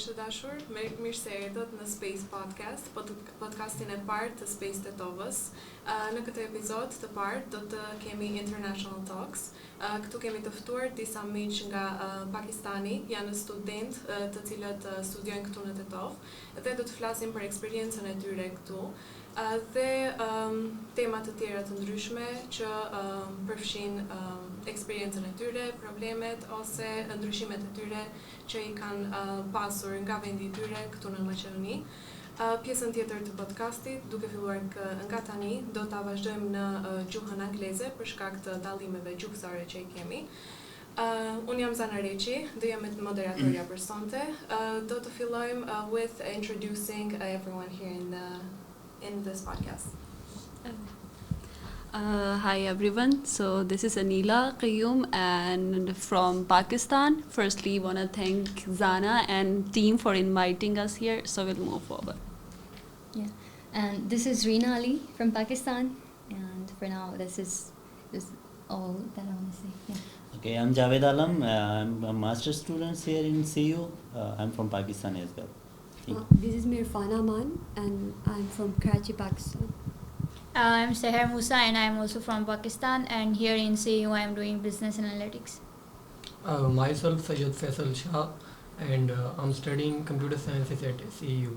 miq të dashur, mirë se erdhët në Space Podcast, podcastin e parë të Space Tetovës. Në këtë episod të parë do të kemi International Talks. Këtu kemi të ftuar disa miq nga Pakistani, janë studentë të cilët studiojnë këtu në Tetovë dhe do të flasim për eksperiencën e tyre këtu. Dhe tema të tjera të ndryshme që përfshin eksperiencën e tyre, problemet ose ndryshimet e tyre që i kanë pasur nga vendi i tyre këtu në Maqedoni. Pjesën tjetër të podcastit, duke filluar nga tani, do ta vazhdojmë në gjuhën angleze për shkak të dallimeve gjuhësore që i kemi. Unë jam Zana Reqi, do jam moderatorja për sonte. Do të fillojmë with introducing everyone here in this podcast. Hi everyone, so this is Anila Qayyum and from Pakistan. Firstly, want to thank Zana and team for inviting us here, so we'll move forward. Yeah, and this is Reena Ali from Pakistan, and for now this is all that I want to say. Yeah. Okay, I'm Javed Alam. I'm a master's student here in CU. I'm from Pakistan as well. This is Mirfana Aman and I'm from Karachi, Pakistan. I'm Seher Musa and I'm also from Pakistan, and here in CU I'm doing business analytics. Myself Sayyid Faisal Shah and I'm studying computer sciences at CU.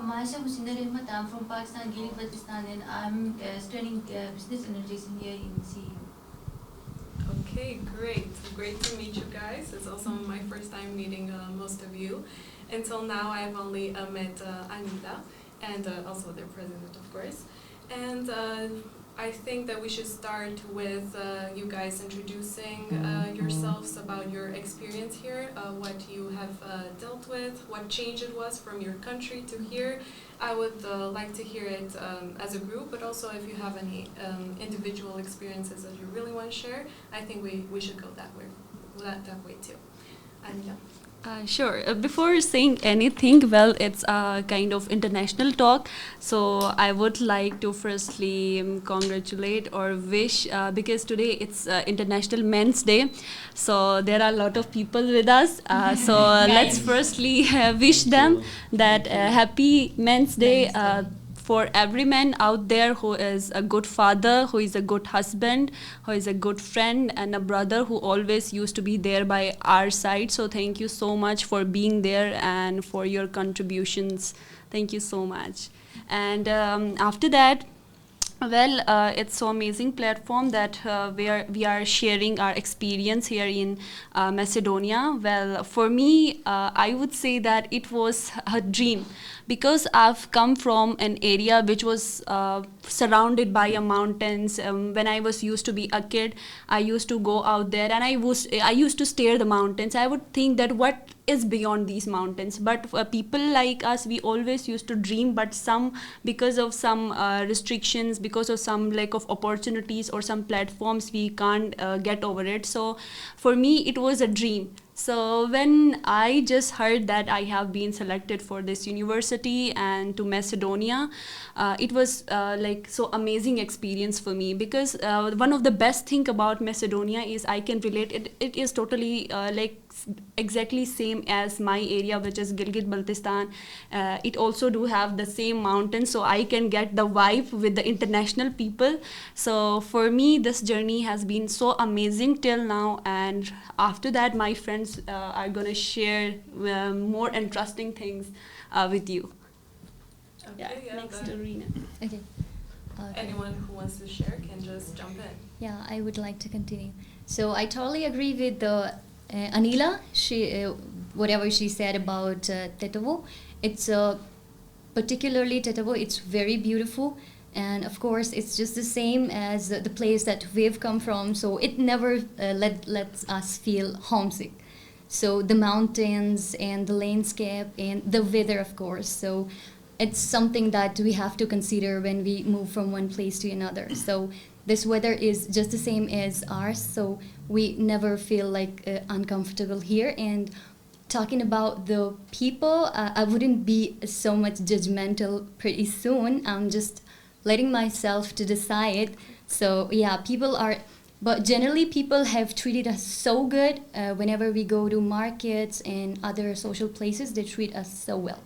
Myself Husina Rehmat, I'm from Pakistan, Giri, Pakistan, and I'm studying business analytics here in CU. Okay, great to meet you guys. It's also my first time meeting most of you. Until now, I've only met Anila and also their president, of course. And I think that we should start with you guys introducing yourselves about your experience here, what you have dealt with, what change it was from your country to here. I would like to hear it as a group, but also if you have any individual experiences that you really want to share, I think we should go that way too. Anila. Sure. Before saying anything, well, it's a kind of international talk. So I would like to firstly congratulate or wish, because today it's International Men's Day. So there are a lot of people with us. So let's firstly wish them that happy Men's Day. For every man out there who is a good father, who is a good husband, who is a good friend and a brother who always used to be there by our side. So thank you so much for being there and for your contributions. Thank you so much. And after that, well, it's so amazing platform that we are sharing our experience here in Macedonia. Well, for me, I would say that it was a dream, because I've come from an area which was surrounded by mountains. When I was used to be a kid, I used to go out there and I used to stare the mountains. I would think that what is beyond these mountains, but people like us, we always used to dream, but because of some restrictions, because of some lack of opportunities or some platforms, we can't get over it. So for me it was a dream. So when I just heard that I have been selected for this university and to Macedonia, it was like so amazing experience for me, because one of the best thing about Macedonia is I can relate it is totally like exactly same as my area, which is Gilgit-Baltistan. It also do have the same mountains, so I can get the vibe with the international people. So for me this journey has been so amazing till now, and after that my friends are gonna share more interesting things with you. Okay, Next to Reena. Okay. Anyone who wants to share can just jump in. Yeah, I would like to continue. So I totally agree with Anila. Whatever she said about Tetova, it's particularly Tetova. It's very beautiful, and of course, it's just the same as the place that we've come from. So it never lets us feel homesick. So the mountains and the landscape and the weather, of course. So it's something that we have to consider when we move from one place to another. So this weather is just the same as ours, so we never feel like uncomfortable here. And talking about the people, I wouldn't be so much judgmental pretty soon. I'm just letting myself to decide. So yeah, people are But generally, people have treated us so good. Whenever we go to markets and other social places, they treat us so well.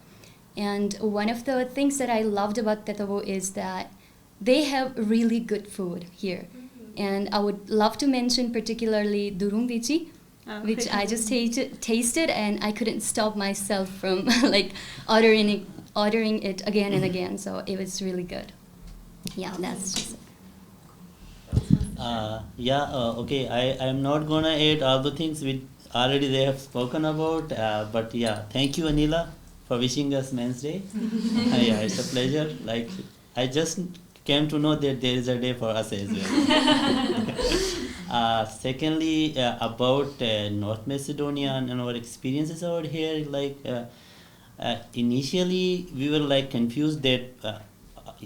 And one of the things that I loved about Tetova is that they have really good food here. And I would love to mention particularly durum vichi, which I just tasted, and I couldn't stop myself from like ordering it again and again. So it was really good. Yeah, that's just it. Okay, I am not gonna add all the things which already they have spoken about, but yeah, thank you, Anila, for wishing us Men's Day. Yeah, it's a pleasure. Like, I just came to know that there is a day for us as well. Secondly, about North Macedonia and our experiences out here, like, initially we were like confused that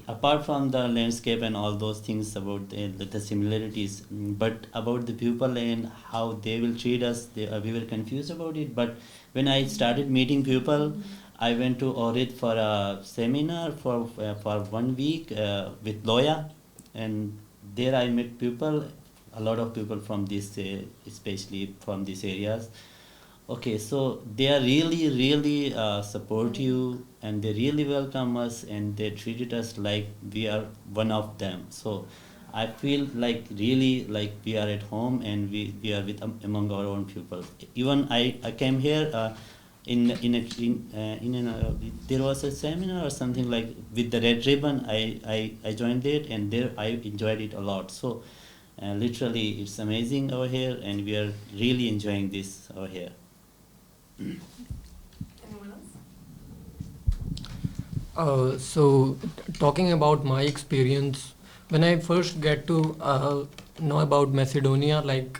apart from the landscape and all those things about the similarities, but about the people and how they will treat us, we were confused about it. But when I started meeting people, I went to Ohrid for a seminar for 1 week with Loya, and there I met people, a lot of people from this, especially from these areas. Okay, so they are really supportive, and they really welcome us, and they treated us like we are one of them. So I feel like really like we are at home, and we are with among our own people. Even I came here there was a seminar or something like with the Red Ribbon. I joined it, and there I enjoyed it a lot. So literally it's amazing over here, and we are really enjoying this over here. Anyone else? So talking about my experience, when I first get to know about Macedonia, like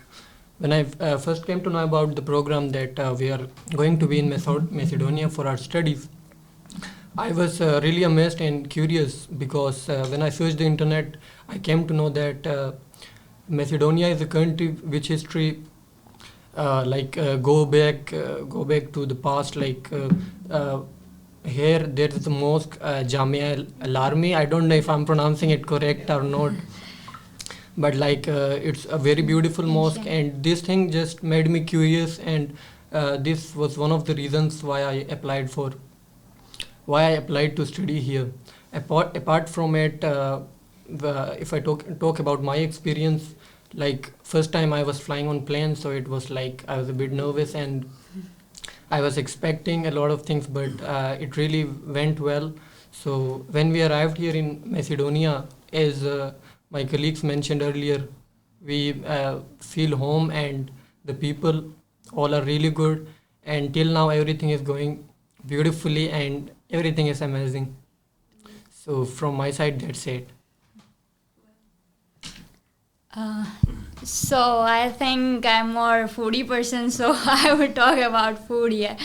when I first came to know about the program that we are going to be in Macedonia for our studies, I was really amazed and curious, because when I searched the internet, I came to know that Macedonia is a country which history go back to the past. Here there is the mosque Jamia Al-Armi. I don't know if I'm pronouncing it correct or not, but it's a very beautiful mosque, and this thing just made me curious, and this was one of the reasons why I applied to study here. Apart from it, if I talk about my experience, like first time I was flying on plane, so it was like I was a bit nervous, and I was expecting a lot of things, but it really went well. So when we arrived here in Macedonia, as my colleagues mentioned earlier, we feel home, and the people all are really good, and till now everything is going beautifully, and everything is amazing. So from my side, that's it. So I think I'm more foodie person, so I would talk about food here.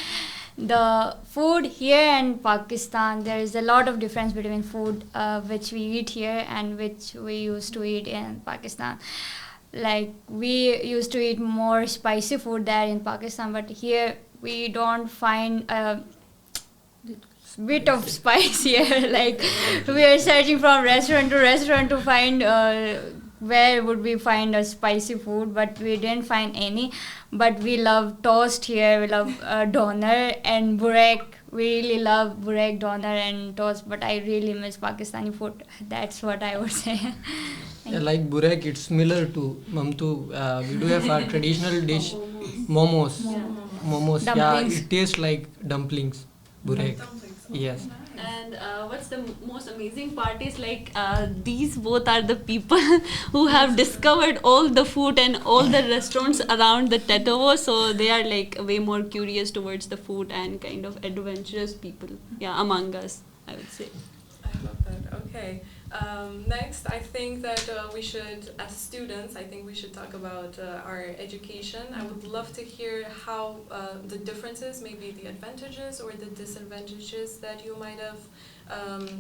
The food here in Pakistan, there is a lot of difference between food which we eat here and which we used to eat in Pakistan. Like we used to eat more spicy food there in Pakistan, but here we don't find a bit of spice here. Like we are searching from restaurant to restaurant to find where would we find a spicy food, but we didn't find any. But we love toast here, we love doner and burek. We really love burek, doner and toast, but I really miss Pakistani food. That's what I would say. Yeah, like burek, it's similar to mamtu. We do have our traditional dish, momos. Momos, Dumplings. yeah, it tastes like dumplings. Burek, Dumplings. yes. And what's the most amazing part is like these both are the people who have discovered all the food and all the restaurants around the Tetova, so they are like way more curious towards the food and kind of adventurous people, yeah, among us, I would say. I love that. Okay. Next, I think that we should, as students, I think we should talk about our education. I would love to hear how the differences, maybe the advantages or the disadvantages that you might have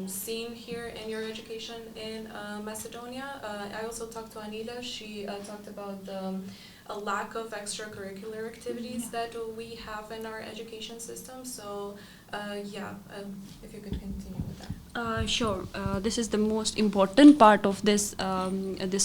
seen here in your education in Macedonia. I also talked to Anila. She talked about a lack of extracurricular activities that we have in our education system. So If you could continue with that. Sure. This is the most important part of this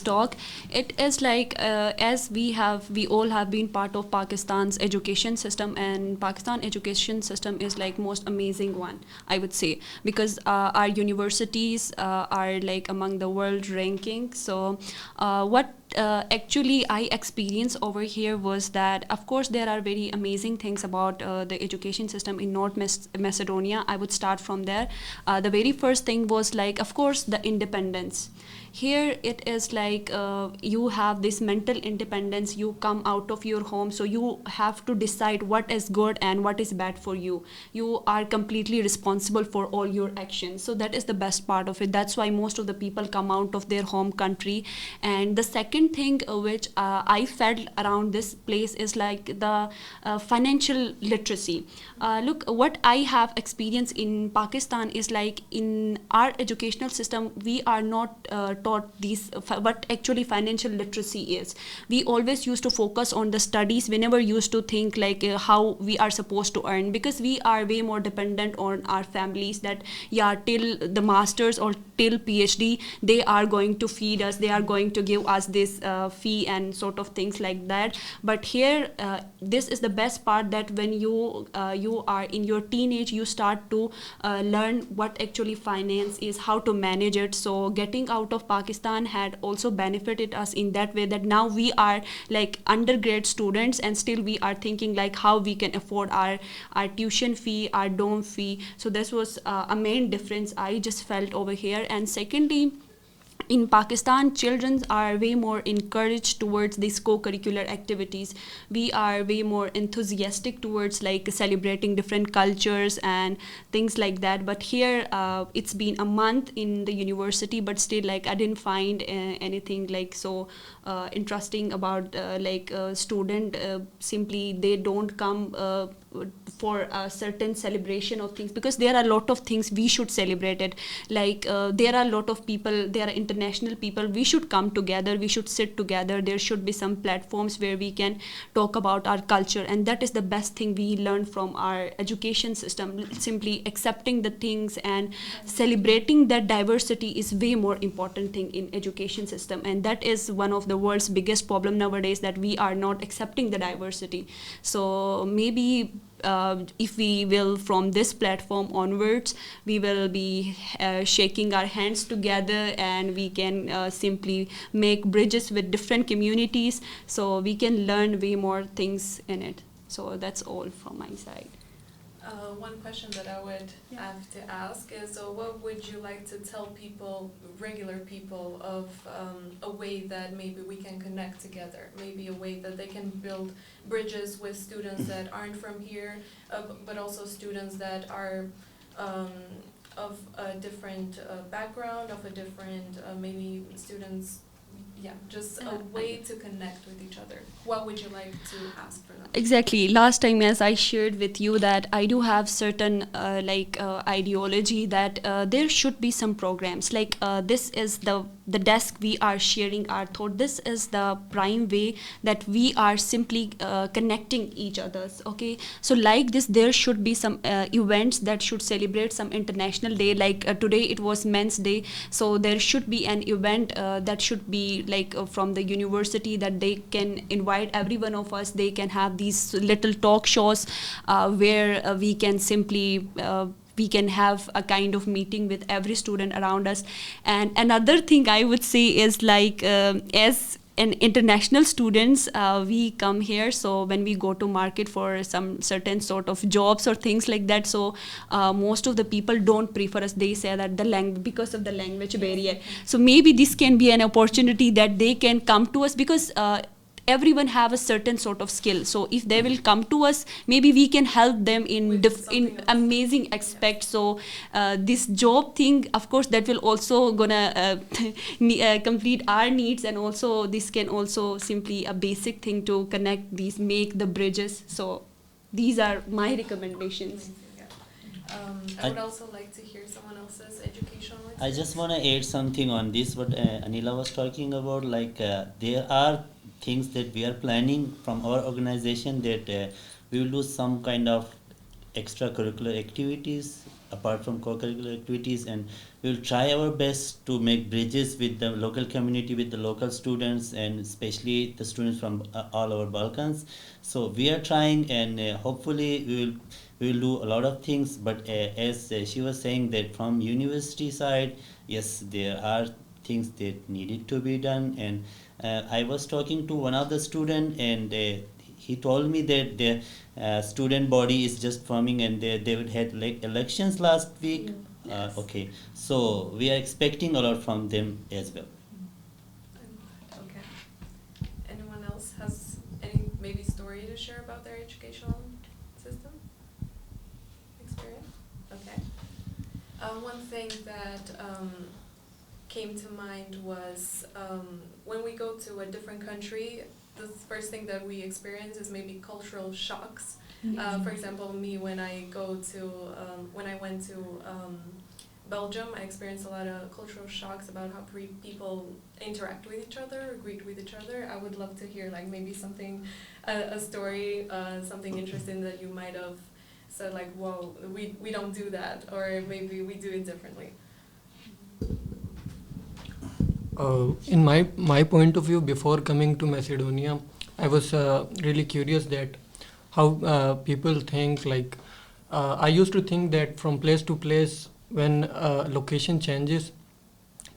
talk. It is like as we all have been part of Pakistan's education system, and Pakistan education system is like most amazing one, I would say, because our universities are like among the world ranking. So what actually I experienced over here was that, of course, there are very amazing things about the education system in North Macedonia. I would start from there. The very first thing was like, of course, the independence. Here it is like you have this mental independence. You come out of your home, so you have to decide what is good and what is bad for you. You are completely responsible for all your actions. So that is the best part of it. That's why most of the people come out of their home country. And the second thing which I felt around this place is like the financial literacy. Look, what I have experienced in Pakistan is like in our educational system, we are not taught these what actually financial literacy is. We always used to focus on the studies. We never used to think like how we are supposed to earn, because we are way more dependent on our families, that yeah, till the masters or till PhD they are going to feed us, they are going to give us this fee and sort of things like that. But here this is the best part, that when you are in your teenage, you start to learn what actually finance is, how to manage it. So getting out of Pakistan had also benefited us in that way, that now we are like undergrad students and still we are thinking like how we can afford our tuition fee, our dorm fee. So this was a main difference I just felt over here. And secondly, in Pakistan, children are way more encouraged towards these co-curricular activities. We are way more enthusiastic towards like celebrating different cultures and things like that. But here, it's been a month in the university, but still like I didn't find anything like so interesting about like a student. Simply they don't come for a certain celebration of things, because there are a lot of things we should celebrate it. Like there are a lot of people, there are international people, we should come together, we should sit together, there should be some platforms where we can talk about our culture. And that is the best thing we learn from our education system. Simply accepting the things and celebrating that diversity is way more important thing in education system. And that is one of the world's biggest problem nowadays, that we are not accepting the diversity. So maybe if we will, from this platform onwards, we will be shaking our hands together, and we can simply make bridges with different communities, so we can learn way more things in it. So that's all from my side. One question that I would have to ask is, what would you like to tell people, regular people, of a way that maybe we can connect together, maybe a way that they can build bridges with students that aren't from here, but also students that are of a different background, of a different, maybe students, just a way to connect with each other. What would you like to ask for them? Exactly. Last time, as I shared with you, that I do have certain ideology that there should be some programs. Like this is the desk we are sharing our thought. This is the prime way that we are simply connecting each others. Okay. So like this, there should be some events that should celebrate some international day. Like today it was Men's Day. So there should be an event that should be like from the university, that they can invite every one of us. They can have these little talk shows where we can simply we can have a kind of meeting with every student around us. And another thing I would say is like as an international students, we come here, so when we go to market for some certain sort of jobs or things like that, so most of the people don't prefer us. They say that because of the language barrier. So maybe this can be an opportunity that they can come to us, because everyone have a certain sort of skill. So if they will come to us, maybe we can help them in amazing aspects. So this job thing, of course, that will also gonna complete our needs, and also this can also simply a basic thing to connect these, make the bridges. So these are my recommendations. I would also like to hear someone else's educational experience. I just want to add something on this, what Anila was talking about. Like there are things that we are planning from our organization, that we will do some kind of extracurricular activities apart from co-curricular activities, and we will try our best to make bridges with the local community, with the local students, and especially the students from all over Balkans. So we are trying, and hopefully we will do a lot of things. But as she was saying that from university side, yes, there are things that needed to be done. And I was talking to one of the student, and he told me that the student body is just forming, and they would had like elections last week. Yes. Okay, so we are expecting a lot from them as well. Okay. Anyone else has any maybe story to share about their educational system experience? Okay. One thing that came to mind was when we go to a different country, the first thing that we experience is maybe cultural shocks. For example, me when I went to Belgium, I experienced a lot of cultural shocks about how people interact with each other or greet with each other. I would love to hear like maybe something, a story, something interesting that you might have said like, whoa, we don't do that, or maybe we do it differently. In my point of view, before coming to Macedonia, I was really curious that how people think. Like I used to think that from place to place, when location changes,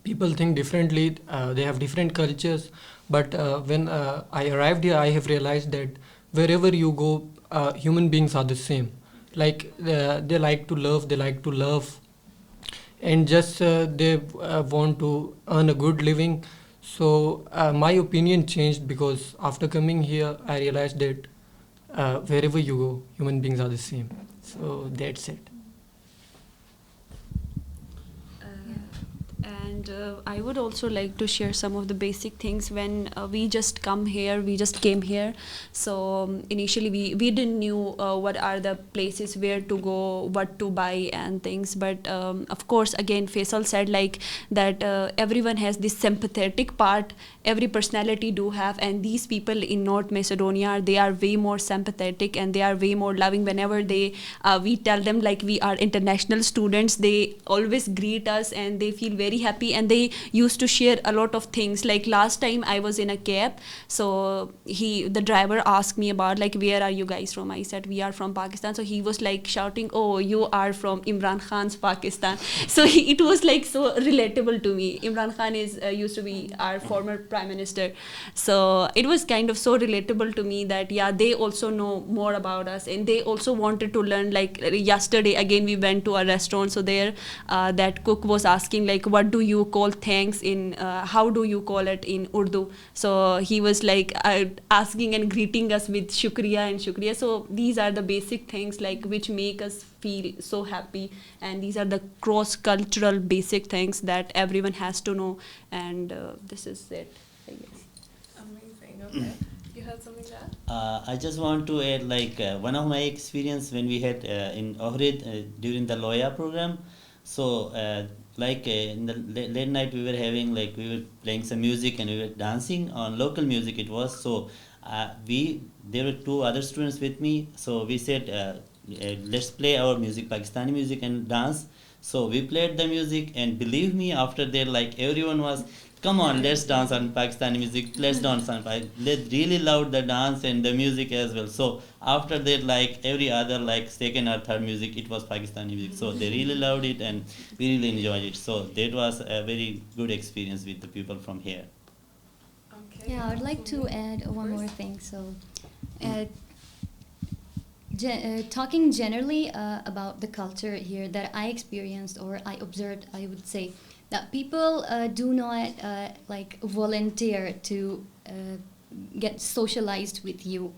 people think differently. They have different cultures. But when I arrived here, I have realized that wherever you go, human beings are the same. Like they like to love, and just they want to earn a good living. So my opinion changed, because after coming here I realized that wherever you go, human beings are the same. So that's it. And I would also like to share some of the basic things. When we just came here. So initially we didn't knew what are the places where to go, what to buy and things. But of course, again, Faisal said like that everyone has this sympathetic part. Every personality do have, and these people in North Macedonia, they are way more sympathetic and they are way more loving. Whenever we tell them like we are international students, they always greet us and they feel very happy, and they used to share a lot of things. Like last time I was in a cab, so the driver asked me about like, where are you guys from? I said we are from Pakistan. So he was like shouting, oh, you are from Imran Khan's Pakistan. So it was like so relatable to me. Imran Khan is used to be our former prime minister. So it was kind of so relatable to me that yeah, they also know more about us, and they also wanted to learn. Like yesterday again we went to a restaurant, so there that cook was asking like, what do you call thanks in how do you call it in Urdu? So he was like asking and greeting us with shukriya and shukriya. So these are the basic things like which make us feel so happy, and these are the cross cultural basic things that everyone has to know. And this is it, I guess. Amazing. Okay. You had something to add? I just want to add like one of my experience when we had in Ohrid during the Loya program. So in the late night we were having like, we were playing some music and we were dancing on local music it was. So there were two other students with me. So we said let's play our music, Pakistani music, and dance. So we played the music, and believe me, after that like everyone was, come on, let's dance on Pakistani music, let's dance on they really loved the dance and the music as well. So after that, like every other like second or third music, it was Pakistani music. So they really loved it and we really enjoyed it. So that was a very good experience with the people from here. Okay. Yeah, I'd like to add one more thing. So, talking generally about the culture here that I experienced or I observed, I would say that people do not like volunteer to get socialized with you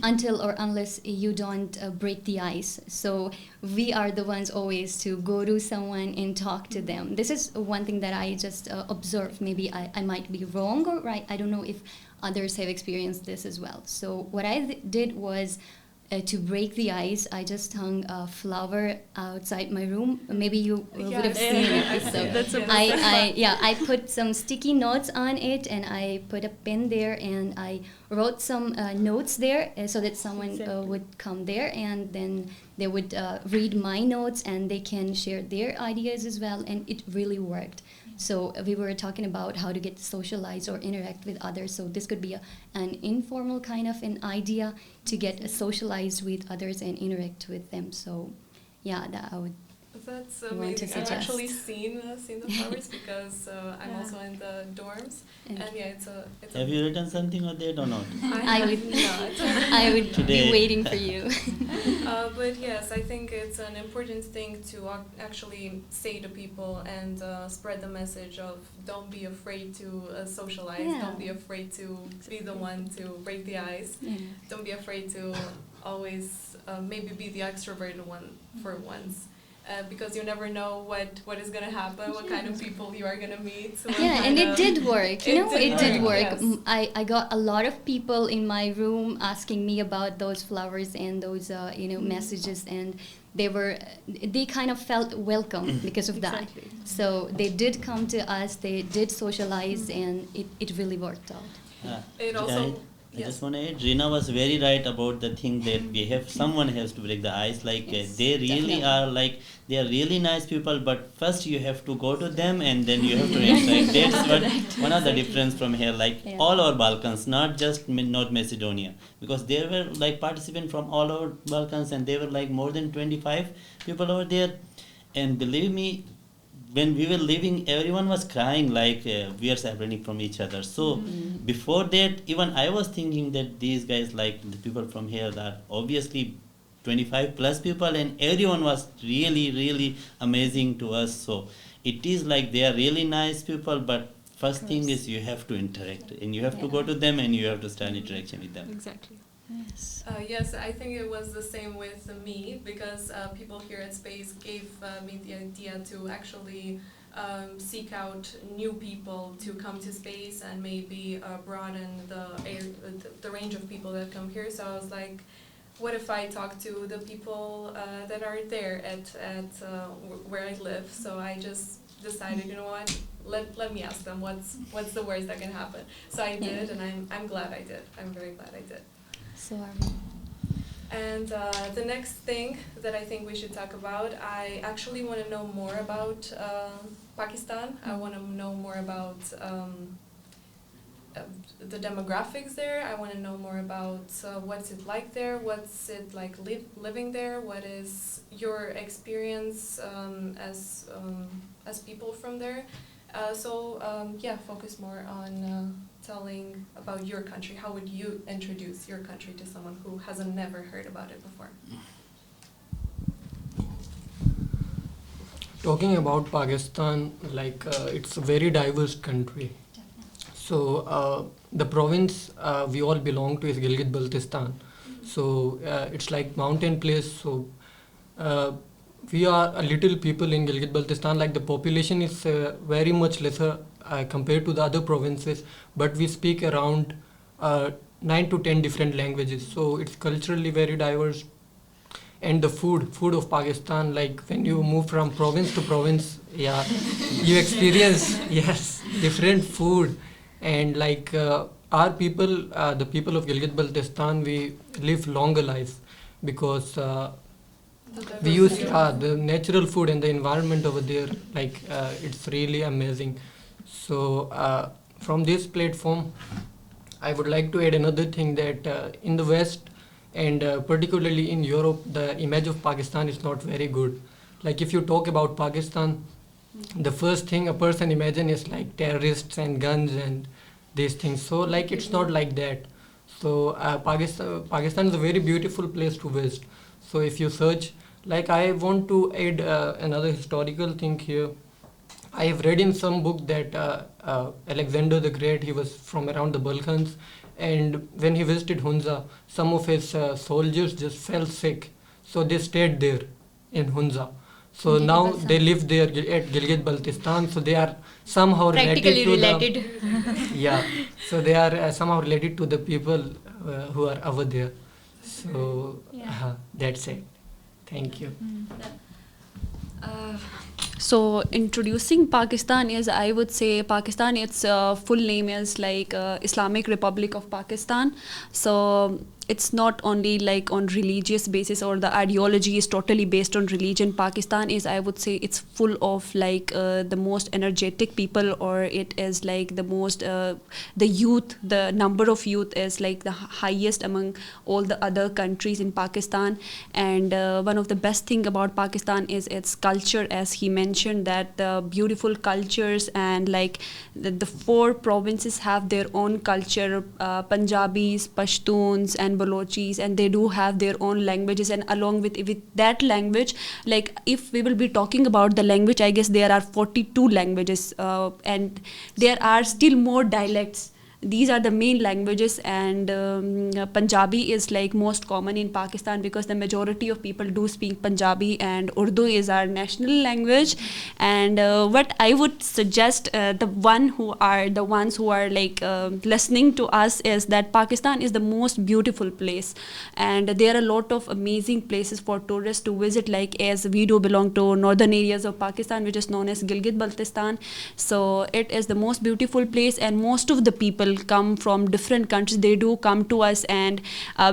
until or unless you don't break the ice. So we are the ones always to go to someone and talk to them. This is one thing that I just observed. Maybe I might be wrong or right. I don't know if others have experienced this as well. So what I did was to break the ice, I just hung a flower outside my room. Maybe you would have seen it. So That's a I put some sticky notes on it, and I put a pen there, and I wrote some notes there so that someone would come there, and then they would read my notes, and they can share their ideas as well, and it really worked. So we were talking about how to get socialized or interact with others. So this could be an informal kind of an idea to get socialized with others and interact with them. So yeah, that I would. That's want to amazing. I've suggest. actually seen the flowers because I'm also in the dorms, and yeah, it's a. Have you written something on that or not? I would not. I would Today. be waiting for you. But yes, I think it's an important thing to actually say to people and spread the message of don't be afraid to socialize, Yeah. don't be afraid to be the one to break the ice, Yeah. don't be afraid to always maybe be the extroverted one for once. Because you never know what is gonna happen, what kind of people you are gonna meet. what Yeah, and kind it of- did work. It did work. Yes. I got a lot of people in my room asking me about those flowers and those messages, and they kind of felt welcome because of that. Exactly. So they did come to us, they did socialize, and it really worked out. It also- I yes. just want to add, Rina was very right about the thing that someone has to break the ice. Like Yes, they really definitely. they are really nice people, but first you have to go to them and then you have to interact. That's what one of the difference from here. Like Yeah. all our Balkans, not just North Macedonia, because there were like participants from all over Balkans, and there were like more than 25 people over there. And believe me, when we were leaving, everyone was crying like we are separating from each other. So before that, even I was thinking that these guys, like the people from here, are obviously 25 plus people, and everyone was really, really amazing to us. So it is like they are really nice people, but first thing is you have to interact, and you have to go to them, and you have to start interaction with them. Exactly. Yes. Yes, I think it was the same with me because people here at Space gave me the idea to actually seek out new people to come to Space and maybe broaden the range of people that come here. So I was like, what if I talk to the people that are there at where I live? So I just decided, you know what? Let me ask them what's the worst that can happen. So I did, and I'm glad I did. I'm very glad I did. So are we. And the next thing that I think we should talk about, I actually want to know more about Pakistan. I want to know more about the demographics there. I want to know more about what's it like there, what's it like living there, what is your experience as people from there. Focus more on telling about your country. How would you introduce your country to someone who hasn't never heard about it before? Talking about Pakistan, it's a very diverse country. So the province we all belong to is Gilgit-Baltistan. So it's like mountain place. So we are a little people in Gilgit-Baltistan. Like the population is very much lesser compared to the other provinces, but we speak around 9 to 10 different languages. So it's culturally very diverse. And the food of Pakistan, like when you move from province to province, yeah, you experience different food. And like our people, the people of Gilgit-Baltistan, we live longer lives because we use the natural food and the environment over there. It's really amazing. So from this platform, I would like to add another thing that in the West and particularly in Europe, the image of Pakistan is not very good. Like if you talk about Pakistan, the first thing a person imagines is like terrorists and guns and these things. So like it's not like that. So Pakistan is a very beautiful place to visit. So if you search, like I want to add another historical thing here. I have read in some book that Alexander the Great, he was from around the Balkans, and when he visited Hunza, some of his soldiers just fell sick, so they stayed there in Hunza. So now they live there at Gilgit-Baltistan, so they are somehow Practically related to yeah, so they are somehow related to the people who are over there. So that's it. Thank you. So introducing Pakistan is, I would say, Pakistan, its full name is like Islamic Republic of Pakistan. So it's not only like on religious basis, or the ideology is totally based on religion. Pakistan is, I would say, it's full of like the most energetic people, or it is like the most the youth, the number of youth is like the highest among all the other countries in Pakistan. And one of the best thing about Pakistan is its culture, as he mentioned, that the beautiful cultures, and like the four provinces have their own culture, Punjabis, Pashtuns and Balochis, and they do have their own languages. And along with that language, like if we will be talking about the language, I guess there are 42 languages, and there are still more dialects. These are the main languages, and Punjabi is like most common in Pakistan, because the majority of people do speak Punjabi, and Urdu is our national language. And what I would suggest the ones who are like listening to us, is that Pakistan is the most beautiful place, and there are a lot of amazing places for tourists to visit. Like, as we do belong to northern areas of Pakistan, which is known as Gilgit-Baltistan, so it is the most beautiful place, and most of the people come from different countries. They do come to us, and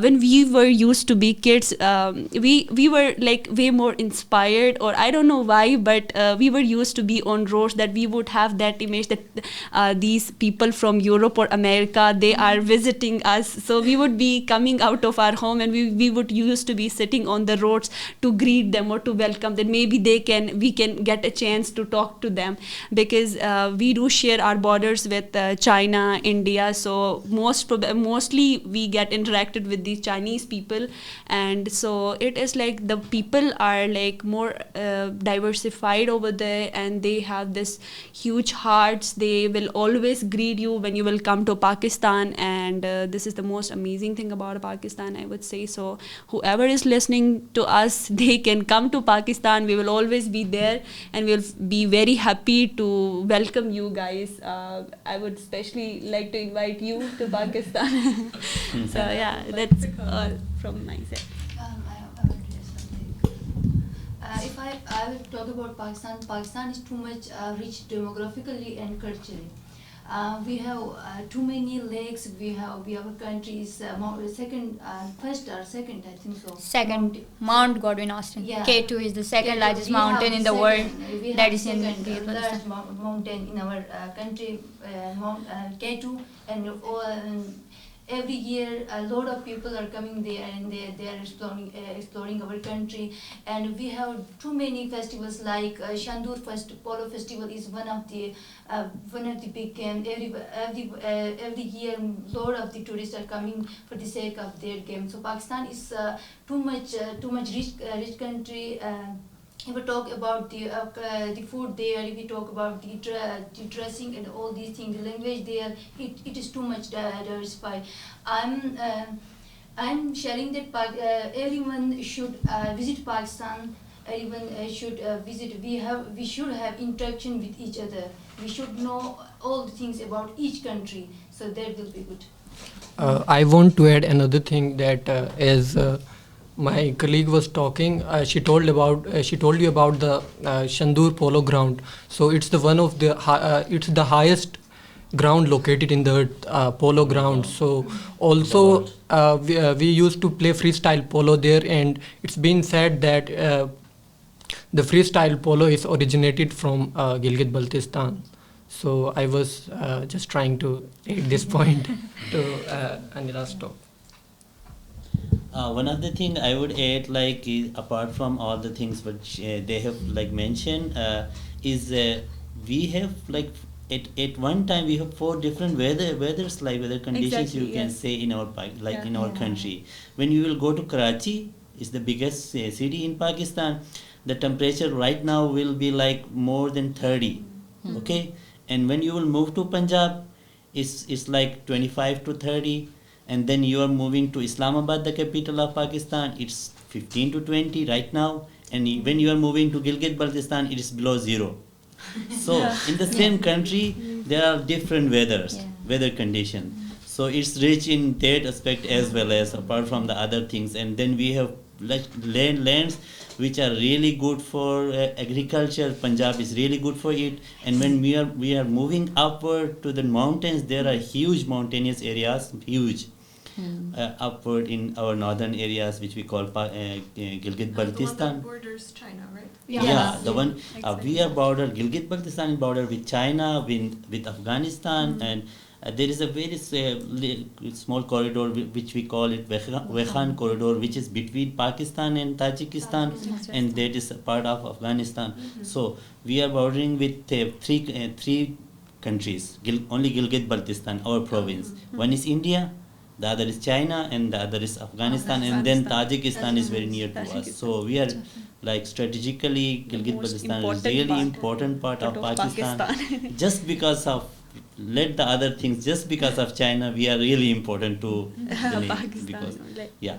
when we were used to be kids, we were like way more inspired, or I don't know why, but we were used to be on roads, that we would have that image that these people from Europe or America, they are visiting us. So we would be coming out of our home, and we would used to be sitting on the roads to greet them or to welcome them. Maybe we can get a chance to talk to them, because we do share our borders with China, India. So mostly we get interacted with these Chinese people, and so it is like the people are like more diversified over there, and they have this huge hearts. They will always greet you when you will come to Pakistan, and this is the most amazing thing about Pakistan, I would say. So whoever is listening to us, they can come to Pakistan. We will always be there, and we'll be very happy to welcome you guys. I would especially like to invite you to Pakistan. So yeah, that's all from my side. I want to say something. If I will talk about Pakistan, Pakistan is too much rich demographically and culturally. We have too many lakes. We have a country's first or second, I think so. Second, Mount Godwin Austen. Yeah. K2 is the second K2, largest we have mountain in the second- world. we That have is in second Gilgit-Baltistan. largest mountain in our country, K2, and every year a lot of people are coming there, and they are exploring our country. And we have too many festivals, like Shandur Polo Festival is one of the big games. Every year lot of the tourists are coming for the sake of their game. So Pakistan is too much rich country. If we talk about the food there, if we talk about the dressing and all these things, the language there, it is too much diversified. I'm sharing that everyone should visit Pakistan. Everyone should visit. We should have interaction with each other. We should know all the things about each country. So that will be good. I want to add another thing, that as my colleague was talking, she told you about the Shandur Polo Ground. So it's it's the highest ground located in the polo ground. So also we used to play freestyle polo there, and it's been said that the freestyle polo is originated from Gilgit-Baltistan. So I was just trying to add this point to Anila's talk. One other thing I would add, like apart from all the things which they have like mentioned, is we have like at one time we have 4 different weather conditions, Exactly, you can yes. say in our in our country. When you will go to Karachi, is the biggest city in Pakistan, the temperature right now will be like more than 30. Okay, and when you will move to Punjab, it's like 25 to 30. And then you are moving to Islamabad, the capital of Pakistan, it's 15 to 20 right now. And when you are moving to Gilgit-Baltistan, it is below 0. So in the same country, there are different weather conditions. So it's rich in that aspect as well as apart from the other things. And then we have like lands which are really good for agriculture. Punjab is really good for it. And when we are moving upward to the mountains, there are huge mountainous areas, huge. Upward in our northern areas, which we call Gilgit The one Baltistan. that borders China, right? Yeah, the one Exactly. we are border Gilgit Baltistan border with China, with Afghanistan, and there is a very small corridor which we call it Wekhan corridor, which is between Pakistan and Tajikistan, and that is a part of Afghanistan. So we are bordering with three countries, only Gilgit Baltistan, our province. One is India, the other is China, and the other is Afghanistan, and then Tajikistan is very near to us. So we are like strategically Gilgit most Baltistan is important really part important part of Pakistan. Pakistan. Just because of let the other things, just because of China, we are really important to Pakistan, because like- yeah.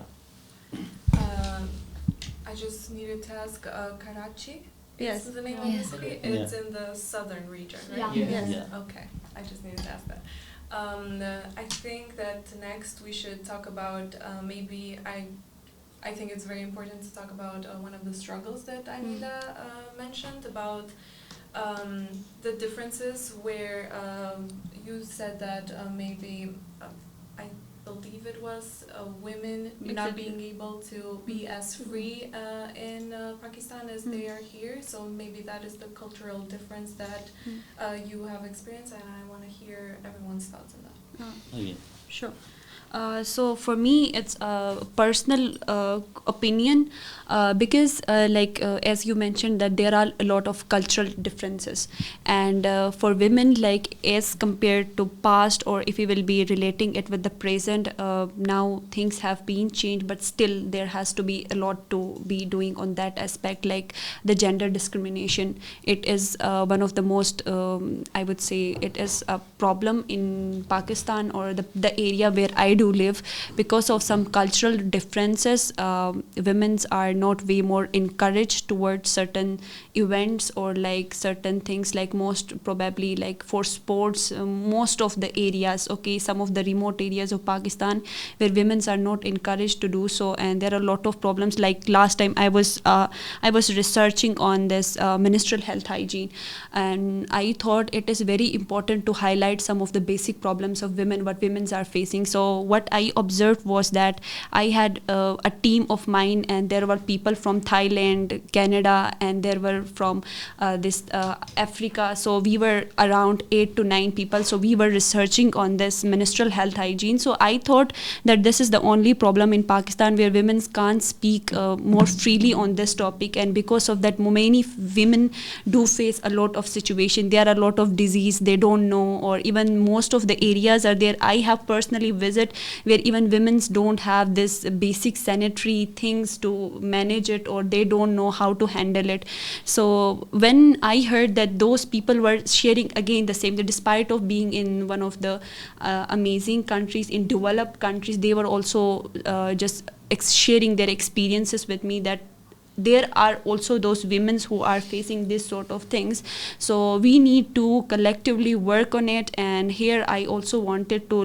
I just needed to ask, Karachi Yes. is the name of Yeah. the city? Yeah. It's in the southern region, right? Yeah. Yes. Yeah. Okay, I just needed to ask that. I think that next we should talk about maybe I think it's very important to talk about one of the struggles that Anila mentioned about the differences where you said that maybe I believe it was women not Exactly. being able to be as free in Pakistan as they are here. So maybe that is the cultural difference that you have experienced, and I want to hear everyone's thoughts on that. Okay. Sure. So for me, it's a personal opinion because, as you mentioned, that there are a lot of cultural differences, and for women, like as compared to past, or if we will be relating it with the present, now things have been changed, but still there has to be a lot to be doing on that aspect, like the gender discrimination. It is one of the most, I would say, it is a problem in Pakistan or the area where I do live. Because of some cultural differences, women are not way more encouraged towards certain events or like certain things, like most probably like for sports, most of the areas, okay, some of the remote areas of Pakistan where women are not encouraged to do so, and there are a lot of problems. Like last time I was researching on this menstrual health hygiene, and I thought it is very important to highlight some of the basic problems of women, what women are facing. So what I observed was that I had a team of mine, and there were people from Thailand, Canada, and there were from Africa. So we were around 8 to 9 people. So we were researching on this menstrual health hygiene. So I thought that this is the only problem in Pakistan where women can't speak more freely on this topic, and because of that, many women do face a lot of situation. There are a lot of disease they don't know, or even most of the areas are there. I have personally visit where even women don't have this basic sanitary things to manage it, or they don't know how to handle it. So when I heard that those people were sharing again the same, that despite of being in one of the amazing countries, in developed countries, they were also just sharing their experiences with me, that there are also those women who are facing this sort of things. So we need to collectively work on it. And here I also wanted to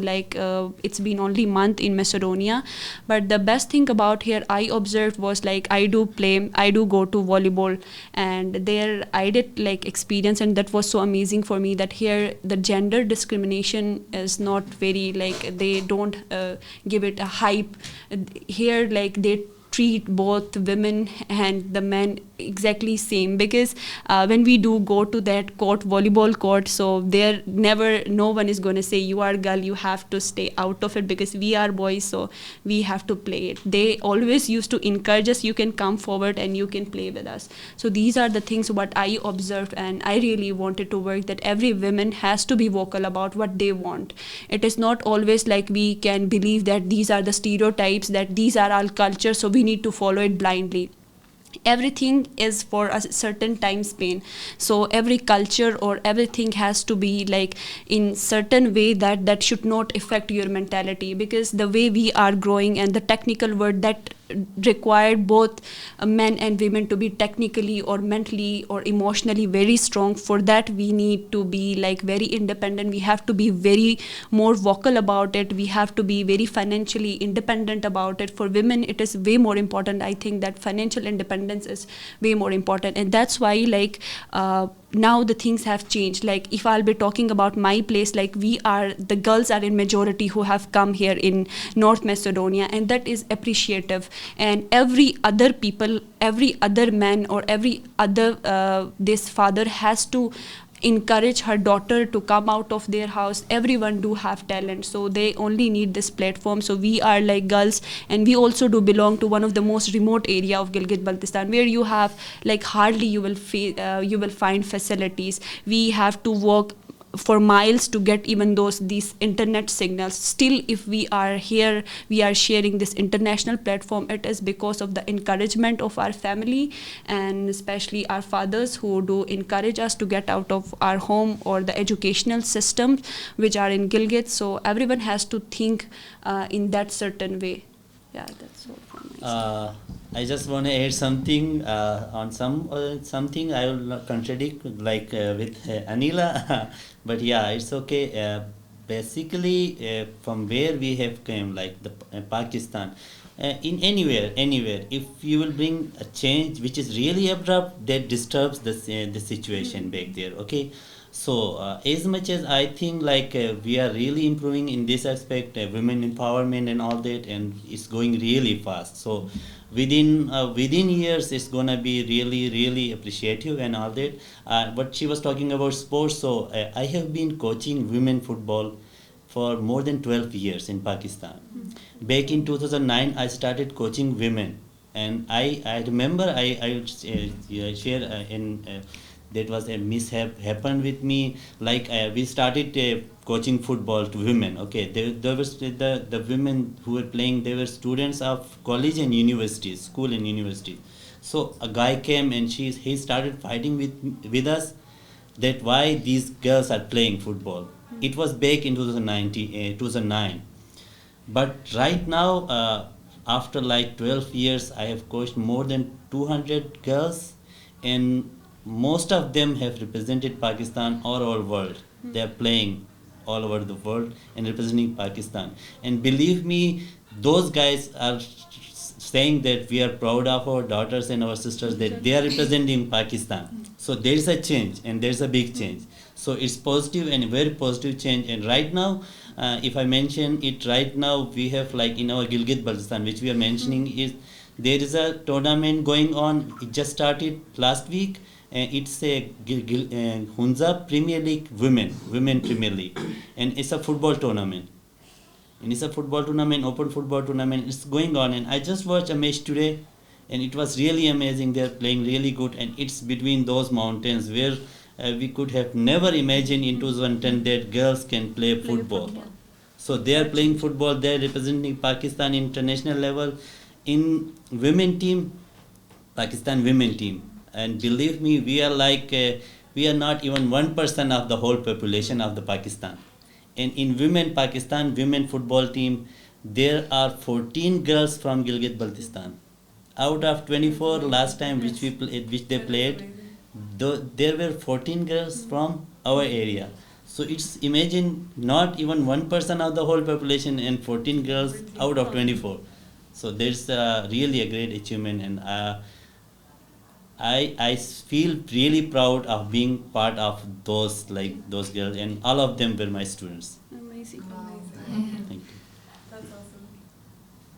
it's been only month in Macedonia, but the best thing about here I observed was like I do go to volleyball, and there I did like experience, and that was so amazing for me that here the gender discrimination is not very like, they don't give it a hype here, like they treat both women and the men exactly same. Because when we do go to that court, volleyball court, so there never, no one is going to say you are girl, you have to stay out of it, because we are boys, so we have to play it. They always used to encourage us, you can come forward and you can play with us. So these are the things what I observed, and I really wanted to work that every woman has to be vocal about what they want. It is not always like we can believe that these are the stereotypes, that these are our culture, so we need to follow it blindly. Everything is for a certain time span, so every culture or everything has to be like in certain way that should not affect your mentality, because the way we are growing and the technical word that required both men and women to be technically or mentally or emotionally very strong. For that we need to be like very independent. We have to be very more vocal about it. We have to be very financially independent about it. For women it is way more important. I think that financial independence is way more important, and that's why like now the things have changed. Like if I'll be talking about my place, like the girls are in majority who have come here in North Macedonia, and that is appreciative. And every other people, every other man or every other this father has to encourage her daughter to come out of their house. Everyone do have talent, so they only need this platform. So we are like girls, and we also do belong to one of the most remote area of Gilgit Baltistan, where you have like hardly you will find facilities. We have to walk for miles to get even these internet signals. Still, if we are here, we are sharing this international platform, it is because of the encouragement of our family, and especially our fathers, who do encourage us to get out of our home, or the educational systems which are in Gilgit. So everyone has to think in that certain way. Yeah, that's all from my side. I just want to add something on something I will not contradict with Anila, but yeah, it's okay. Basically, from where we have came, like the Pakistan, in anywhere, if you will bring a change which is really abrupt, that disturbs the situation back there. Okay. So as much as I think like we are really improving in this aspect, women empowerment and all that, and it's going really fast. So within years it's gonna be really appreciative and all that. But she was talking about sports. So I have been coaching women football for more than 12 years in Pakistan. Back in 2009 I started coaching women, and I remember I share in that was a mishap happened with me. Like we started coaching football to women. Okay, there was the women who were playing, they were students of college and universities, school and university. So a guy came and he started fighting with us that why these girls are playing football. It was back in 2009. But right now, after like 12 years, I have coached more than 200 girls, and most of them have represented Pakistan all over the world. They are playing all over the world and representing Pakistan. And believe me, those guys are saying that we are proud of our daughters and our sisters, that they are representing Pakistan. So there is a change, and there is a big change. So it's positive and very positive change. And right now, if I mention it right now, we have like in our Gilgit Baltistan, which we are mentioning, is there is a tournament going on. It just started last week. It's a Hunza Premier League Women Premier League, and it's a football tournament. And it's a football tournament, open football tournament. It's going on, and I just watched a match today, and it was really amazing. They're playing really good, and it's between those mountains where we could have never imagined in 2010 that girls can play football. So they are playing football. They're representing Pakistan international level in women team, Pakistan women team. And believe me, we are like we are not even 1% of the whole population of the Pakistan. And in Pakistan women football team, there are 14 girls from Gilgit Baltistan. Out of 24 last time which they played, there were 14 girls from our area. So it's imagine not even 1% of the whole population and 14 girls out of 24. So there's really a great achievement, and I feel really proud of being part of those girls, and all of them were my students. Amazing. Thank you. That's awesome.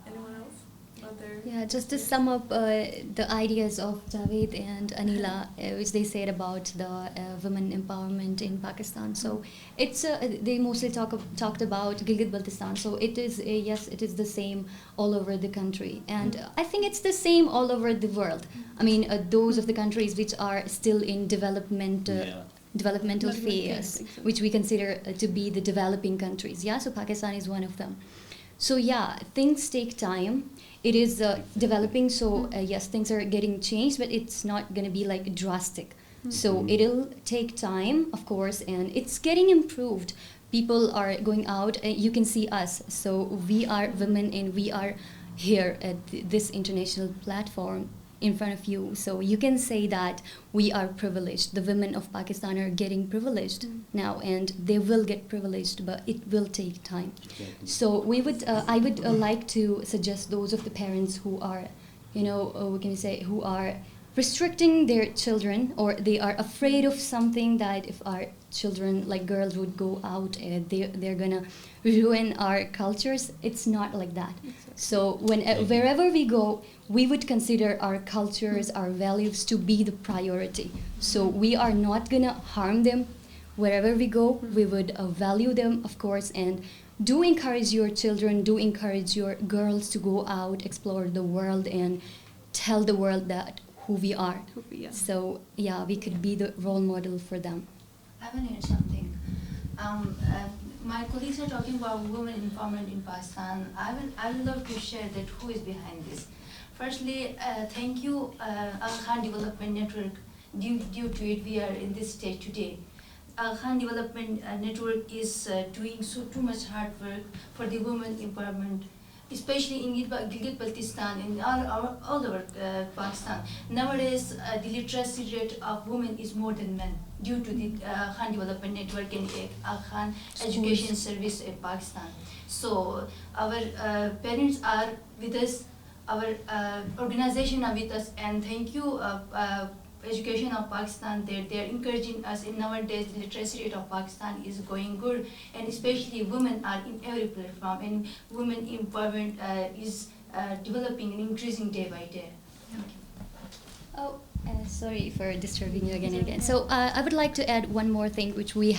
Anyone else out there? Yeah, just to sum up the ideas of Javed and Anila, which they said about the women empowerment in Pakistan. So it's they mostly talked about Gilgit Baltistan. So it is yes, it is the same all over the country, and I think it's the same all over the world. I mean, those of the countries which are still in developmental phase, which we consider to be the developing countries. Yeah, so Pakistan is one of them. So yeah, things take time. It is developing, so yes, things are getting changed, but it's not going to be like drastic. So it'll take time, of course, and it's getting improved. People are going out, you can see us. So we are women, and we are here at this international platform in front of you. So you can say that we are privileged. The women of Pakistan are getting privileged now, and they will get privileged, but it will take time. Exactly. So I would like to suggest those of the parents who are, we can say, who are restricting their children, or they are afraid of something, that if our children, like girls, would go out, they're gonna ruin our cultures. It's not like that. So wherever we go, we would consider our cultures, our values to be the priority. So we are not gonna harm them. Wherever we go, we would value them, of course, and do encourage your children, do encourage your girls to go out, explore the world, and tell the world that who we are. So yeah, we could be the role model for them. I want to add something. My colleagues are talking about women empowerment in Pakistan. I would love to share that who is behind this. Firstly, thank you, Al Khan Development Network. Due to it, we are in this stage today. Al Khan Development Network is doing too much hard work for the women empowerment, especially in Gilgit-Baltistan and all over Pakistan. Nowadays, the literacy rate of women is more than men due to the Khan Development Network and Al Khan Education Service in Pakistan. So our parents are with us, our organization are with us, and thank you, Education of Pakistan. They're encouraging us. In nowadays, the literacy rate of Pakistan is going good, and especially women are in every platform, and women empowerment is developing and increasing day by day. Thank you. Oh, sorry for disturbing you again and again. So I would like to add one more thing, which we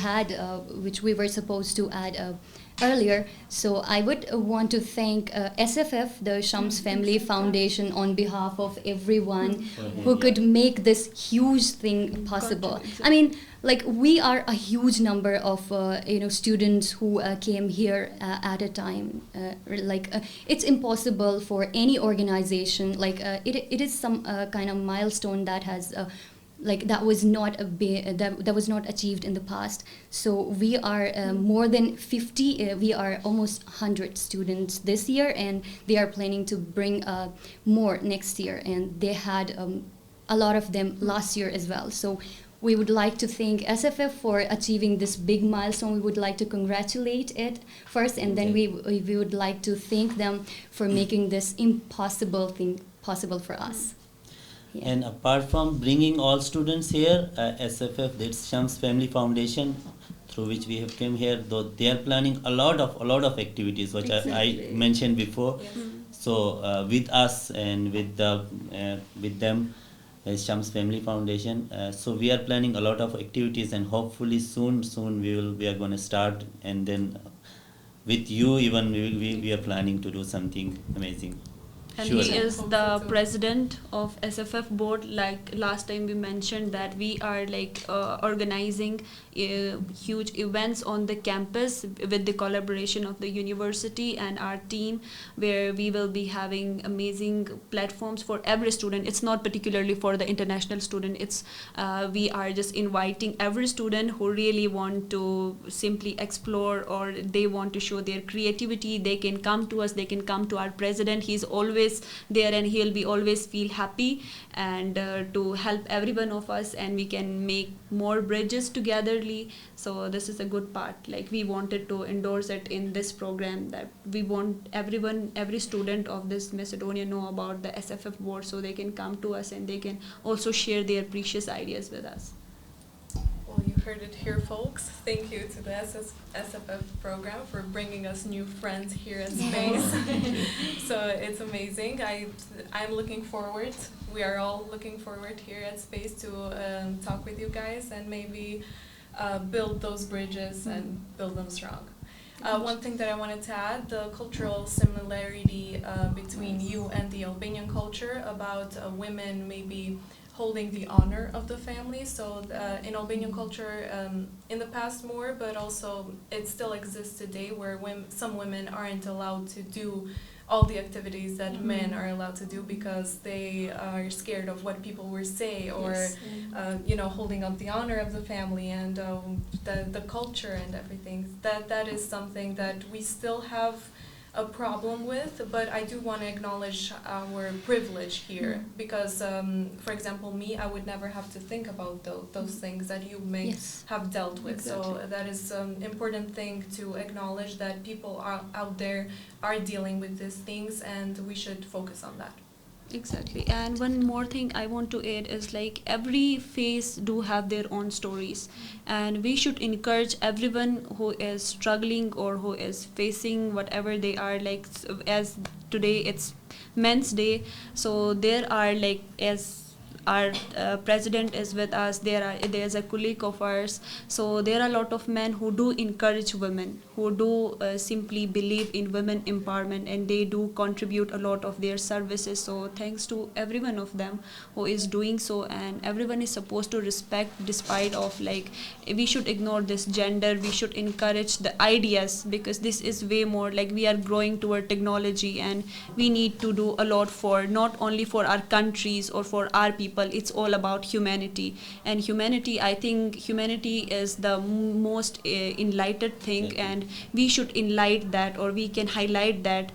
were supposed to add earlier. So I would want to thank SFF, the Shams Family Foundation, on behalf of everyone who could make this huge thing possible. I mean, like, we are a huge number of students who came here at a time. It's impossible for any organization. It is some kind of milestone that has. That was not achieved in the past. So we are more than 50. We are almost 100 students this year, and they are planning to bring more next year. And they had a lot of them last year as well. So we would like to thank SFF for achieving this big milestone. We would like to congratulate it first, and then we would like to thank them for making this impossible thing possible for us. Yeah. And apart from bringing all students here, SFF, that's Shams Family Foundation, through which we have come here, though they are planning a lot of activities, which I mentioned before. Yes. So with us and with them, as Shams Family Foundation, so we are planning a lot of activities, and hopefully soon we are going to start, and then with you even we are planning to do something amazing. And Sure. he is the president of SFF board. Like last time we mentioned that we are organizing huge events on the campus with the collaboration of the university and our team, where we will be having amazing platforms for every student. It's not particularly for the international student. It's we are just inviting every student who really want to simply explore, or they want to show their creativity. They can come to us. They can come to our president. He's always there, and he'll be always feel happy and to help every one of us, and we can make more bridges togetherly. So this is a good part. Like, we wanted to endorse it in this program, that we want every student of this Macedonia know about the SFF board, so they can come to us and they can also share their precious ideas with us. Well, you heard it here, folks. Thank you to the SFF program for bringing us new friends here at Space. So it's amazing. I'm looking forward. We are all looking forward here at Space to talk with you guys and maybe build those bridges and build them strong. One thing that I wanted to add, the cultural similarity between you and the Albanian culture, about women maybe holding the honor of the family. So in Albanian culture, in the past more, but also it still exists today, where some women aren't allowed to do all the activities that men are allowed to do, because they are scared of what people will say, or holding up the honor of the family and the culture and everything. That is something that we still have a problem with, but I do want to acknowledge our privilege here because, for example, me, I would never have to think about those things that you may Yes. have dealt with. So Exactly. that is an important thing to acknowledge, that people are out there are dealing with these things, and we should focus on that. Exactly. And one more thing I want to add is like every phase do have their own stories, and we should encourage everyone who is struggling or who is facing whatever they are, like as today it's Men's Day, so there are like, as our president is with us, there's a colleague of ours, so there are a lot of men who do encourage women, who do simply believe in women empowerment, and they do contribute a lot of their services. So thanks to every one of them who is doing so, and everyone is supposed to respect despite of like, we should ignore this gender, we should encourage the ideas, because this is way more like we are growing toward technology, and we need to do a lot for not only for our countries or for our people, it's all about humanity. And humanity, I think humanity is the most enlightened thing, Exactly. and we should enlighten that, or we can highlight that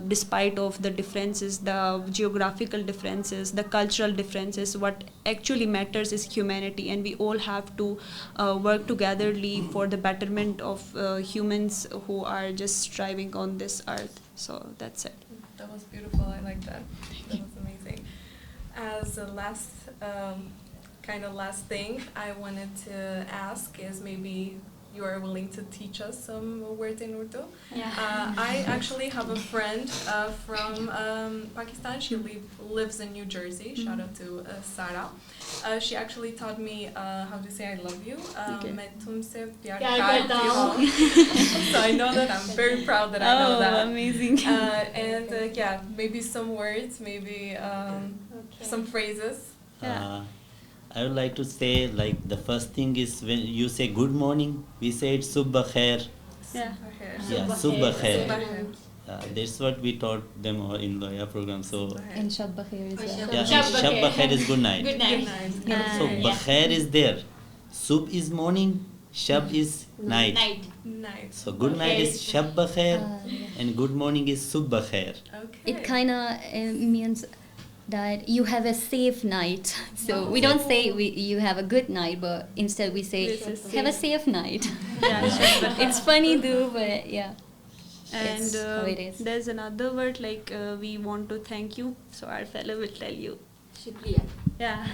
despite of the differences, the geographical differences, the cultural differences. What actually matters is humanity, and we all have to work togetherly for the betterment of humans who are just striving on this earth. So that's it. That was beautiful. I like that. That was amazing. As a last, last thing I wanted to ask is, maybe you are willing to teach us some words in Urdu. Yeah. I actually have a friend from Pakistan. She lives in New Jersey. Shout out to Sara. She actually taught me how to say I love you. Okay. मैं तुमसे प्यार प्यार करती करता हूँ. So I know that. I'm very proud that I know that. Amazing. And yeah, maybe some words, maybe some phrases. Yeah. I would like to say, like, the first thing is when you say good morning, we say it subha khair. Yeah. Yeah, Subha subha khair. khair. That's what we taught them in lawyer program. So And Shab Bakhair as well. yeah, Shab shab bakhair. bakhair is good night. Good Good night. night. So Yeah. bakhair is there. Sub is morning, shab is night. Night. Night. So good night is shab bakhair, Yeah. and good morning is sub bakhair. Okay. It kind of means that you have a safe night. So we don't say you have a good night, but instead we say This is have a safe night. Yeah. It's funny though, but yeah. And It's how it is. there's another word like we want to thank you. So our fellow will tell you. Shukriya. Yeah.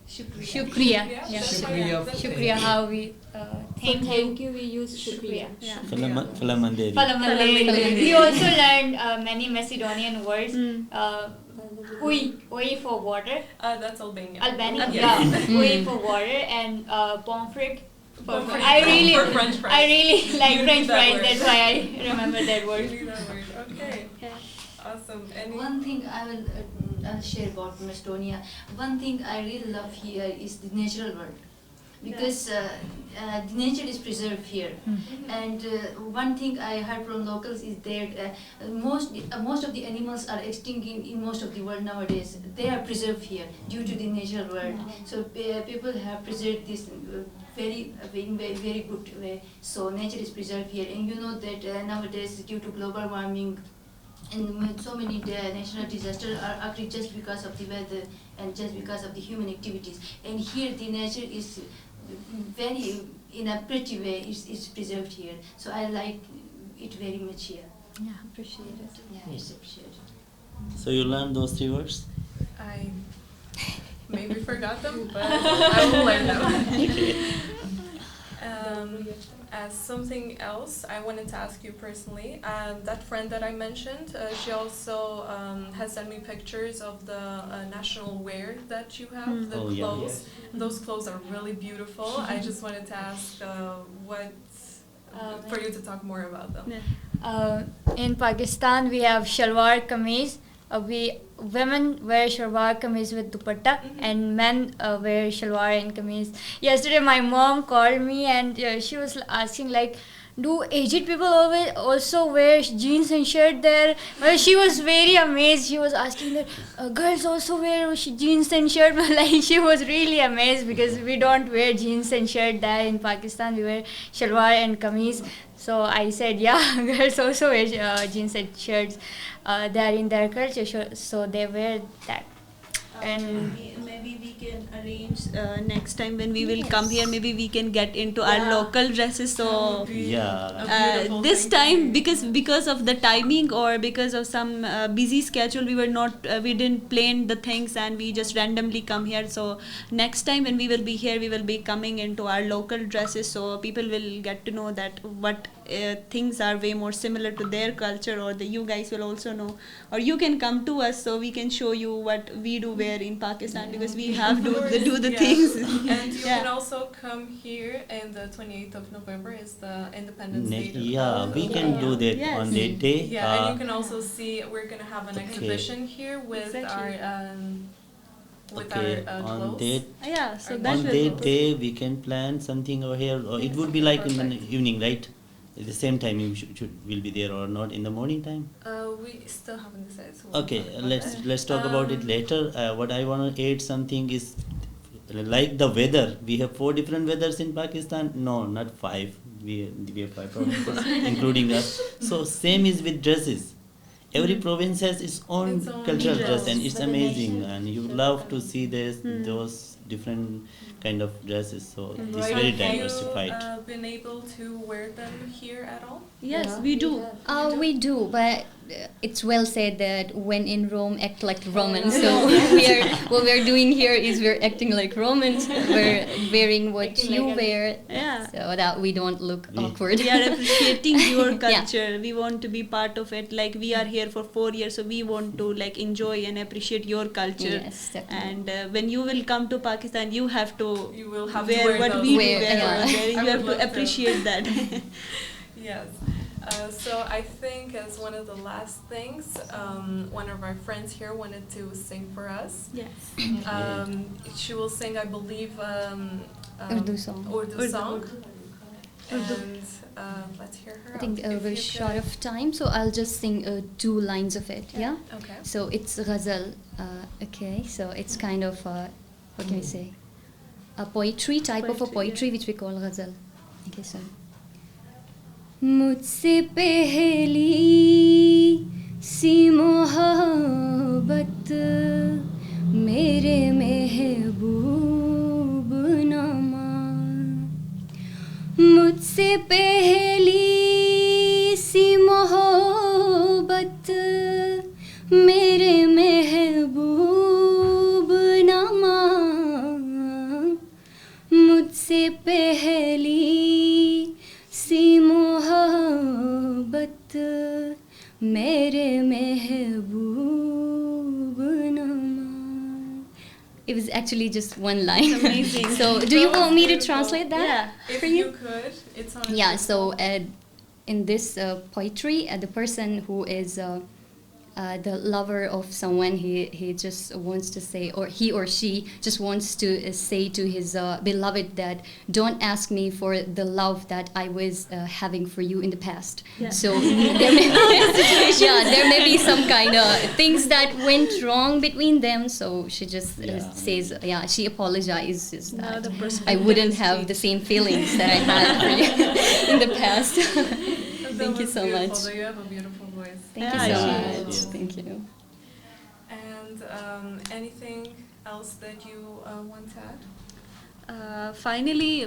Shukriya. Yeah. Shukriya. Shukriya. How we thank you. Thank you, we use shukriya. Yeah. Falamanderi. Falamalay. We also learned many Macedonian words. Mm. Ui for water. That's Albania. Albanian, Yeah. yeah. Ui for water, and pomfret. Pomfret. I really, For French fries. I really like You French need that fries. word. That's why I remember that word. Really that word. Okay. Awesome. Any? One thing I will I'll share about Estonia. One thing I really love here is the natural world, because the nature is preserved here. And one thing I heard from locals is that most of the animals are extinct in most of the world nowadays. They are preserved here due to the natural world. So people have preserved this very good way. So nature is preserved here, and you know that nowadays due to global warming and so many natural disasters are occurring just because of the weather and just because of the human activities. And here the nature is very, in a pretty way, is preserved here. So I like it very much here. Yeah, appreciate it. Yeah, it's appreciated. So you learn those 3 words? I maybe forgot them, but I will learn them. As something else, I wanted to ask you personally. That friend that I mentioned, she also has sent me pictures of the national wear that you have, the Oh, yeah. clothes. Those clothes are really beautiful. I just wanted to ask for you to talk more about them. In Pakistan, we have shalwar kameez. Women wear shalwar kameez with dupatta, and men wear shalwar and kameez. Yesterday, my mom called me and she was asking like, do aged people always also wear jeans and shirt there? Well, she was very amazed. She was asking that girls also wear jeans and shirt. Like, she was really amazed because we don't wear jeans and shirt there in Pakistan. We wear shalwar and kameez. So I said, yeah, girls also wear jeans and shirts. They are in their culture, so they wear that. And maybe we can arrange next time when we will come here, maybe we can get into our local dresses. So Yeah. this time, because of the timing or because of some busy schedule, we didn't plan the things and we just randomly come here. So next time when we will be here, we will be coming into our local dresses, so people will get to know that what things are way more similar to their culture, or you guys will also know, or you can come to us so we can show you what we do wear in Pakistan, because we have to do the things. And you can also come here, and the 28th of November is the Independence Day. We can do that on that day. Yeah, and you can also see, we're going to have an exhibition here with our on clothes. that day we can plan something over here, or it would be like in the evening, right? At the same time you will be there, or not in the morning time? We still haven't decided. So Okay, let's talk about it later. What I want to add something is, like the weather. We have 4 different weathers in Pakistan. No, not 5. We have 5 provinces, including us. So same is with dresses. Every province has its own cultural dress, and it's amazing. And you love to see those different kind of dresses. So it's very diversified. Have you been able to wear them here at all? Yes, we do. We do, but it's well said that when in Rome, act like Romans. So what we're doing here is we're acting like Romans. We're wearing what you wear, so that we don't look awkward. We are appreciating your culture. We want to be part of it. Like, we are here for 4 years, so we want to like enjoy and appreciate your culture. Yes, definitely. And when you will come to Pakistan, you will have to wear what those. we Wear, wear. yeah. You have to appreciate that. Yes. So I think as one of the last things, one of our friends here wanted to sing for us. Yes. She will sing, I believe, Urdu song. Urdu song. And let's hear her. I think out. If we're you short could- of time, so I'll just sing 2 lines of it. Yeah. Okay. So it's ghazal. Okay. So it's kind of what can we say? A poetry type of a poetry which we call ghazal. Okay. So. मुझसे पहली सी मोहब्बत मेरे महबूब न मान, मुझसे पहली सी मोहब्बत मेरे महबूब न मान, मुझसे पहली सी मोहब्बत मेरे महबूब न मान. It was actually just one line. Amazing. So do you want me to translate that? Yeah. If you could, it's on. Yeah, so in this poetry, the person who is the lover of someone, he just wants to say, or he or she just wants to say to his beloved that don't ask me for the love that I was having for you in the past. Yeah. So there may be some kind of things that went wrong between them. So she just says, she apologizes that I wouldn't have the same feelings that I had for you in the past. Thank you so much. Although you have a beautiful voice. Thank you so much. Thank you. And anything else that you want to add? Finally,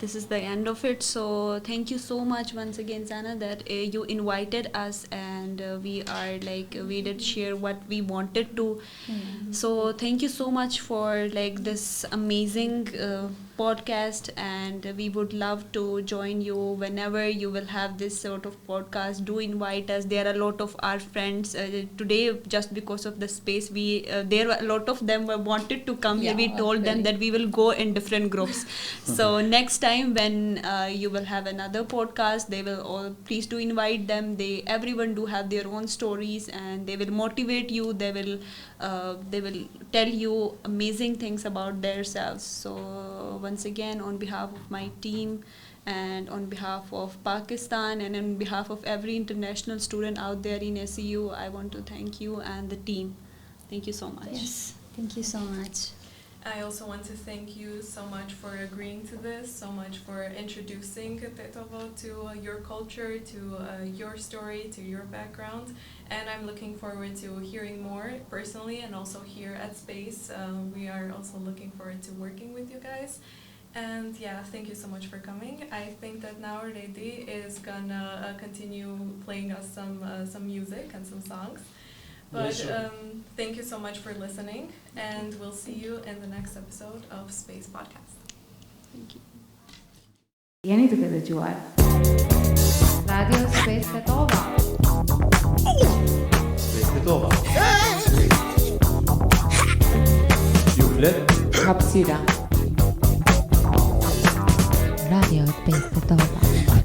this is the end of it. So thank you so much once again, Sana, that you invited us, and we did share what we wanted to. So thank you so much for this amazing podcast, and we would love to join you whenever you will have this sort of podcast. Do invite us. There are a lot of our friends today, just because of the space, there were a lot of them were wanted to come here. We told them that we will go in different groups. So next time when you will have another podcast, they will all, please do invite them. Everyone do have their own stories, and they will motivate you. They will tell you amazing things about themselves. So once again, on behalf of my team, and on behalf of Pakistan, and on behalf of every international student out there in SEU, I want to thank you and the team. Thank you so much. Yes, thank you so much. I also want to thank you so much for agreeing to this, so much for introducing Tetova to your culture, to your story, to your background. And I'm looking forward to hearing more personally, and also here at Space. We are also looking forward to working with you guys. And yeah, thank you so much for coming. I think that now Redi is gonna continue playing us some music and some songs. But thank you so much for listening, and we'll see you in the next episode of Space Podcast. Thank you. Vieni together, Joel. Radio Space Tetova. Space Tetova. Yukle. Kapsida. Radio Space Tetova.